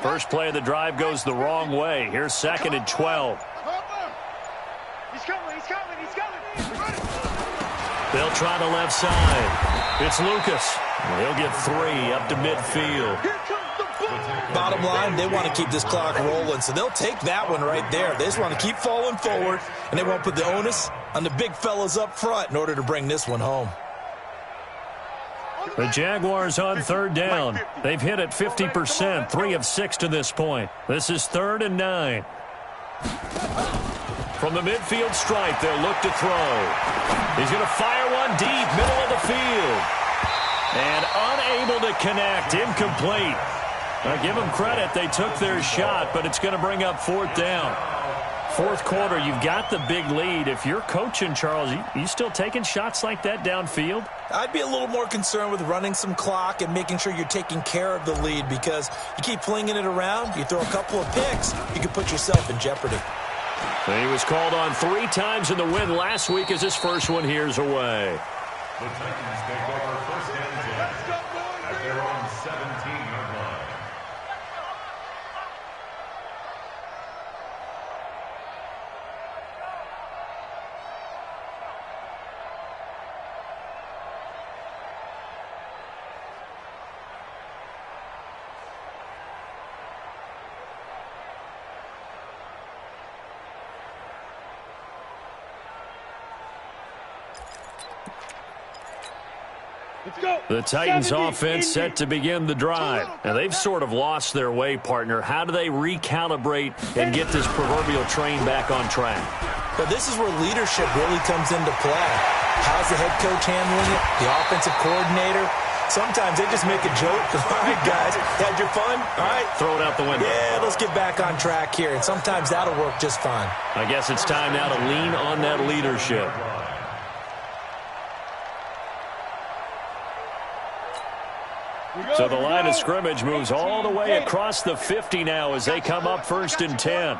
S1: First play of the drive goes the wrong way. Here's 2nd and 12.
S3: He's coming, he's coming, he's coming.
S1: They'll try the left side. It's Lucas. He'll get 3 up to midfield.
S3: Here comes the
S2: Bottom line, they want to keep this clock rolling, so they'll take that one right there. They just want to keep falling forward, and they won't put the onus on the big fellas up front in order to bring this one home.
S1: The Jaguars on third down. They've hit it 50%, 3 of 6 to this point. This is 3rd and 9. From the midfield stripe, they'll look to throw. He's going to fire one deep, middle of the field. And unable to connect, incomplete. I give them credit, they took their shot, but it's going to bring up 4th down. 4th quarter, you've got the big lead. If you're coaching, Charles, you still taking shots like that downfield?
S2: I'd be a little more concerned with running some clock and making sure you're taking care of the lead, because you keep flinging it around, you throw a couple of picks, you can put yourself in jeopardy.
S1: He was called on 3 times in the win last week as his first one here's away.
S4: The Titans take over 1st and 10 at their own 17-yard line.
S1: The Titans offense set to begin the drive. Now, they've sort of lost their way, partner. How do they recalibrate and get this proverbial train back on track?
S2: But this is where leadership really comes into play. How's the head coach handling it? The offensive coordinator? Sometimes they just make a joke. All right, guys, had your fun? All right.
S1: Throw it out the window.
S2: Yeah, let's get back on track here. And sometimes that'll work just fine.
S1: I guess it's time now to lean on that leadership. So the line of scrimmage moves all the way across the 50 now as they come up 1st and 10.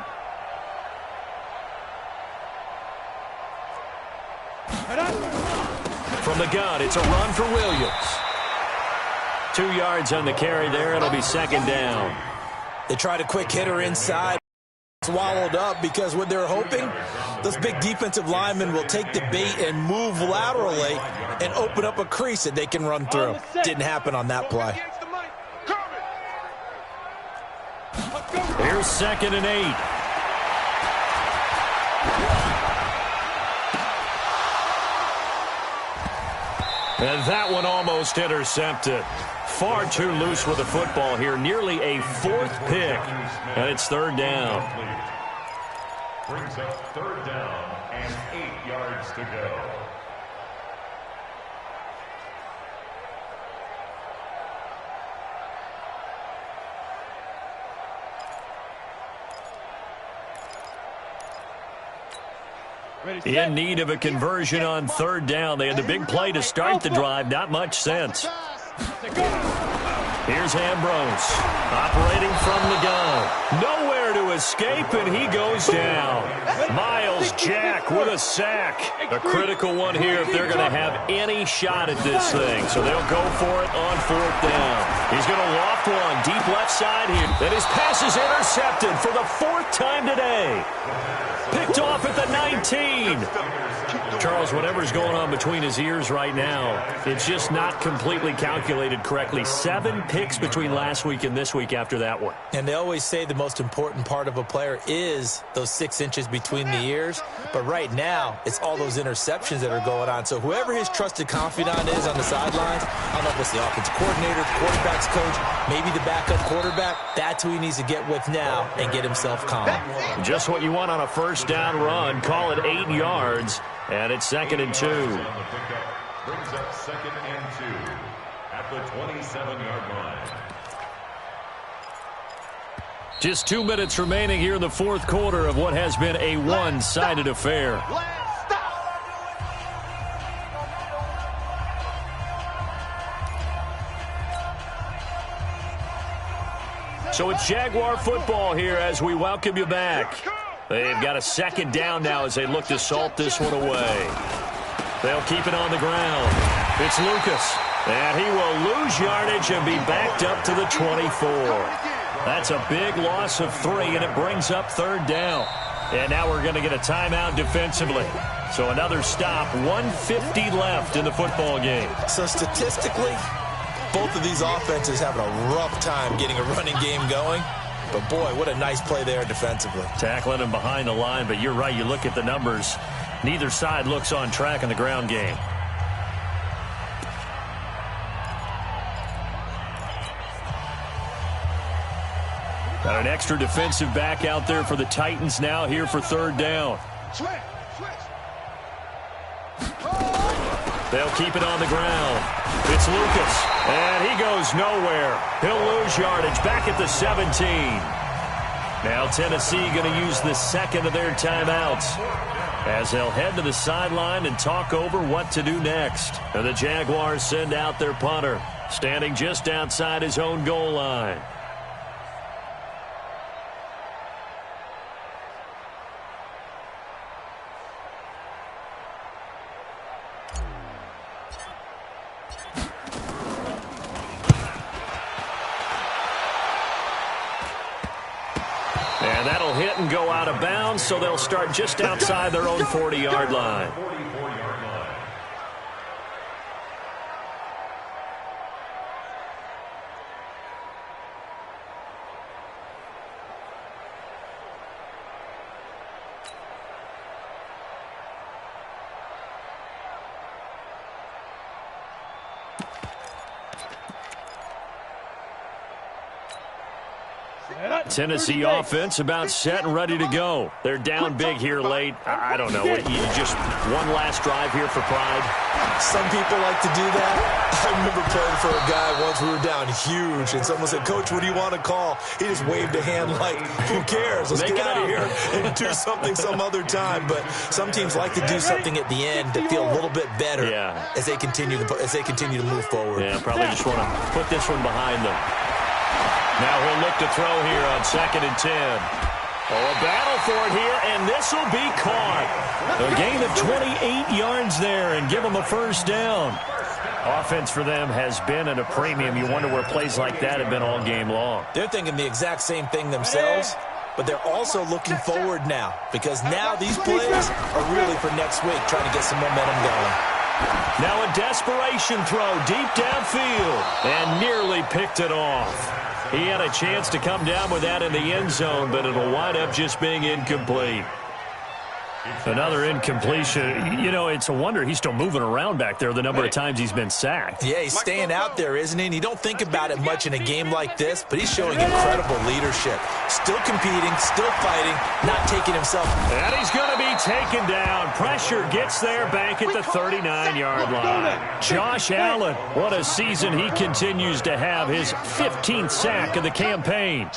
S1: From the gun, it's a run for Williams. 2 yards on the carry there. It'll be 2nd down.
S2: They tried a quick hitter inside. Swallowed up because what they're hoping, those big defensive linemen will take the bait and move laterally and open up a crease that they can run through. Didn't happen on that play.
S1: Here's 2nd and 8. And that one almost intercepted. Far too loose with the football here. Nearly a 4th pick. And it's 3rd down.
S4: Brings up 3rd down and 8 yards to go.
S1: In need of a conversion on 3rd down. They had the big play to start the drive. Not much sense. Here's Ambrose operating from the gun. Nowhere to escape, and he goes down. Miles Jack with a sack. A critical one here if they're going to have any shot at this thing. So they'll go for it on 4th down. He's going to loft one deep left side here. And his pass is intercepted for the 4th time today. Picked off at the 19. Charles, whatever's going on between his ears right now, it's just not completely calculated correctly. 7 picks between last week and this week after that one.
S2: And they always say the most important part of a player is those 6 inches between the ears. But right now, it's all those interceptions that are going on. So whoever his trusted confidant is on the sidelines, I don't know if it's the offensive coordinator, the quarterback's coach, maybe the backup quarterback, that's who he needs to get with now and get himself calm.
S1: Just what you want on a 1st down run. Call it 8 yards. And it's 2nd and 2.
S4: Brings up 2nd and 2 at the 27-yard line.
S1: Just 2 minutes remaining here in the 4th quarter of what has been a one-sided affair. So it's Jaguar football here as we welcome you back. They've got a 2nd down now as they look to salt this one away. They'll keep it on the ground. It's Lucas. And he will lose yardage and be backed up to the 24. That's a big loss of 3, and it brings up 3rd down. And now we're going to get a timeout defensively. So another stop, 1:50 left in the football game.
S2: So statistically, both of these offenses having a rough time getting a running game going. But, boy, what a nice play there defensively.
S1: Tackling him behind the line, but you're right. You look at the numbers. Neither side looks on track in the ground game. Got an extra defensive back out there for the Titans now here for third down. They'll keep it on the ground. It's Lucas, and he goes nowhere. He'll lose yardage back at the 17. Now Tennessee going to use the second of their timeouts as they'll head to the sideline and talk over what to do next. And the Jaguars send out their punter, standing just outside his own goal line. And that'll hit and go out of bounds, so they'll start just outside their own 40-yard line. Tennessee offense about set and ready to go. They're down big here late. I don't know. You just one last drive here for pride.
S2: Some people like to do that. I remember playing for a guy once. We were down huge, and someone said, "Coach, what do you want to call?" He just waved a hand like, "Who cares? Let's get out of here and do something some other time." But some teams like to do something at the end to feel a little bit better as they continue to move forward.
S1: Yeah, probably just want to put this one behind them. Now he'll look to throw here on 2nd and 10. Oh, a battle for it here, and this will be caught. A gain of 28 yards there and give them a first down. Offense for them has been at a premium. You wonder where plays like that have been all game long.
S2: They're thinking the exact same thing themselves, but they're also looking forward now because now these plays are really for next week, trying to get some momentum going.
S1: Now a desperation throw deep downfield and nearly picked it off. He had a chance to come down with that in the end zone, but it'll wind up just being incomplete. Another incompletion. You know, it's a wonder he's still moving around back there the number of times he's been sacked.
S2: Yeah, he's staying out there, isn't he? And you don't think about it much in a game like this, but he's showing incredible leadership. Still competing, still fighting, not taking himself.
S1: And he's going to be taken down. Pressure gets there back at the 39-yard line. Josh Allen, what a season he continues to have. His 15th sack of the campaign.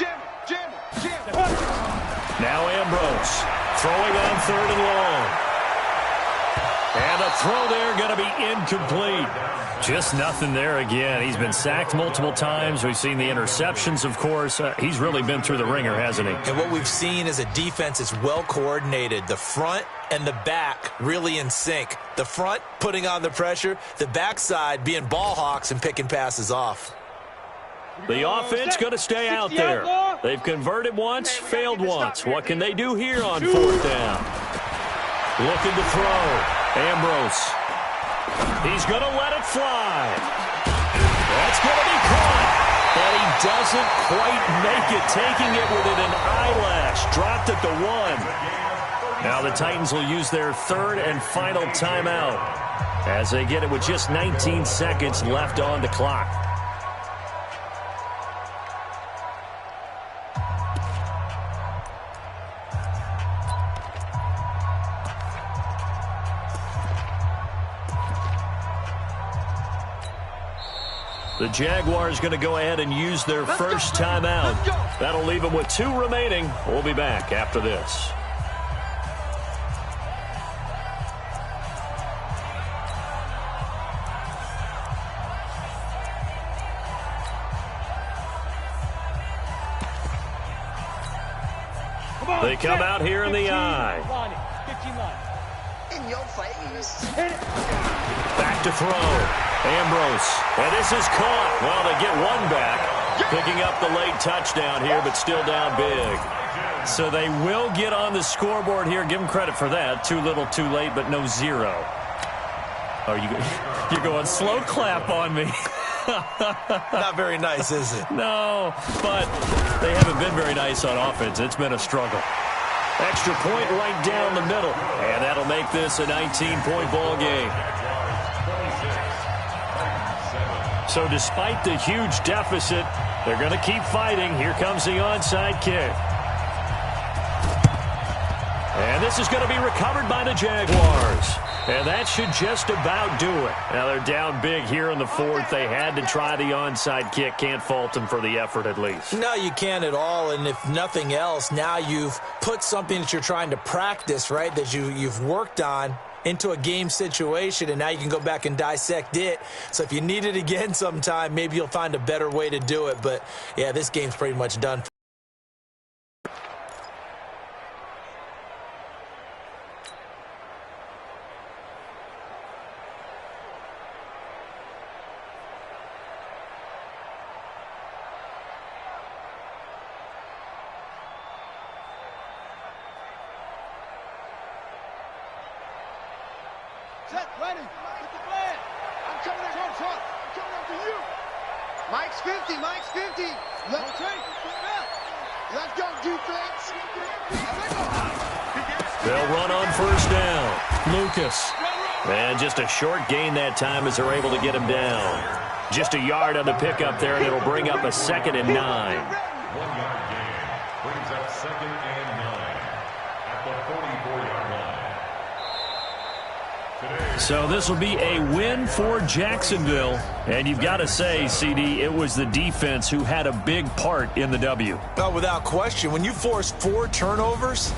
S1: Now Ambrose. Throwing on 3rd and long. And a throw there going to be incomplete. Just nothing there again. He's been sacked multiple times. We've seen the interceptions, of course. He's really been through the ringer, hasn't he? And
S2: what we've seen is a defense that's well coordinated. The front and the back really in sync. The front putting on the pressure. The backside being ball hawks and picking passes off.
S1: The offense going to stay out there. They've converted once, failed once. What can they do here on 4th down? Looking to throw. Ambrose. He's going to let it fly. That's going to be caught. But he doesn't quite make it, taking it within an eyelash. Dropped at the 1. Now the Titans will use their 3rd and final timeout as they get it with just 19 seconds left on the clock. The Jaguars going to go ahead and use their first timeout. That'll leave them with 2 remaining. We'll be back after this. They come out here in the eye.
S5: In your face.
S1: Back to throw. Ambrose. And this is caught. Well, they get one back. Picking up the late touchdown here, but still down big. So they will get on the scoreboard here. Give them credit for that. Too little, too late, but no 0. Oh, you're going slow clap on me.
S2: Not very nice, is it?
S1: No, but they haven't been very nice on offense. It's been a struggle. Extra point right down the middle, and that'll make this a 19-point ball game. So despite the huge deficit, they're going to keep fighting. Here comes the onside kick. And this is going to be recovered by the Jaguars. And that should just about do it. Now they're down big here in the fourth. They had to try the onside kick. Can't fault them for the effort at least.
S2: No, you can't at all. And if nothing else, now you've put something that you're trying to practice, right, that you've worked on into a game situation, and now you can go back and dissect it. So if you need it again sometime, maybe you'll find a better way to do it. But, yeah, this game's pretty much done.
S3: Set, ready, get the plan. I'm coming in front. I'm coming up to you. Mike's 50, Mike's 50. Let's go, defense.
S1: They'll run on first down. Lucas. And just a short gain that time as they're able to get him down. Just a yard on the pickup there, and it'll bring up a 2nd and 9.
S4: 1 yard gain brings up 2nd and 9 at the 44-yard line.
S1: So this will be a win for Jacksonville. And you've got to say, CD, it was the defense who had a big part in the W.
S2: No, without question. When you force 4 turnovers,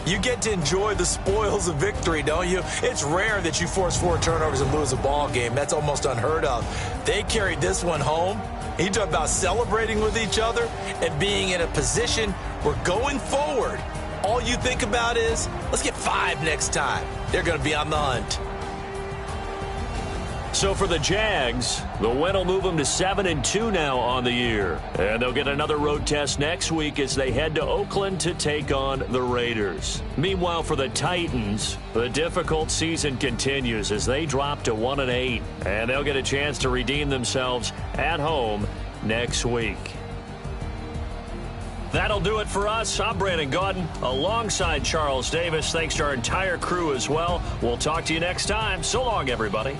S2: you get to enjoy the spoils of victory, don't you? It's rare that you force 4 turnovers and lose a ball game. That's almost unheard of. They carried this one home. You talk about celebrating with each other and being in a position where going forward, all you think about is, let's get 5 next time. They're going to be on the hunt.
S1: So for the Jags, the win will move them to 7-2 now on the year. And they'll get another road test next week as they head to Oakland to take on the Raiders. Meanwhile, for the Titans, the difficult season continues as they drop to 1-8. And they'll get a chance to redeem themselves at home next week. That'll do it for us. I'm Brandon Gaudin alongside Charles Davis. Thanks to our entire crew as well. We'll talk to you next time. So long, everybody.